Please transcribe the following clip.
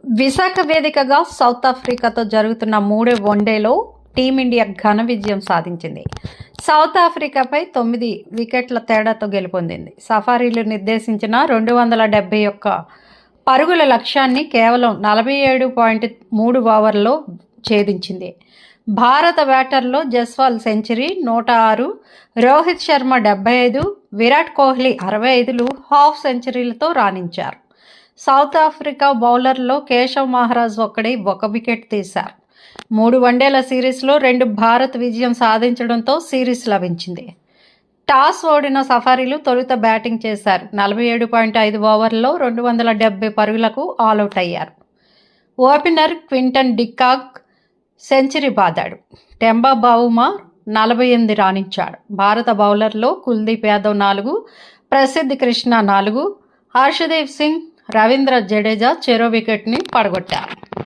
విశాఖ వేదికగా సౌత్ ఆఫ్రికాతో జరుగుతున్న 3వ వన్డేలో టీమిండియా ఘన విజయం సాధించింది. సౌత్ ఆఫ్రికాపై 9 వికెట్ల తేడాతో గెలుపొందింది. సఫారీలు నిర్దేశించిన 271 పరుగుల లక్ష్యాన్ని కేవలం 47.3 ఓవర్లలో ఛేదించింది. భారత బ్యాటర్లో జస్వాల్ సెంచరీ, 106, రోహిత్ శర్మ 75, విరాట్ కోహ్లీ 65లు హాఫ్ సెంచరీలతో రాణించారు. సౌత్ ఆఫ్రికా బౌలర్లో కేశవ్ మహారాజ్ ఒక్కడే 1 వికెట్ తీశారు. 3 వన్డేల సిరీస్లో 2 భారత్ విజయం సాధించడంతో సిరీస్ లభించింది. టాస్ ఓడిన సఫారీలు తొలుత బ్యాటింగ్ చేశారు. 47.5 ఓవర్లలో 270 పరుగులకు ఆలౌట్ అయ్యారు. ఓపెనర్ క్వింటన్ డికాక్ సెంచరీ బాదాడు. టెంబా బౌమా 48 రాణించాడు. భారత బౌలర్లో కుల్దీప్ యాదవ్ 4, ప్రసిద్ధ్ కృష్ణ 4, హర్షదీప్ సింగ్, రవీంద్ర జడేజా చెరో వికెట్ని పడగొట్టారు.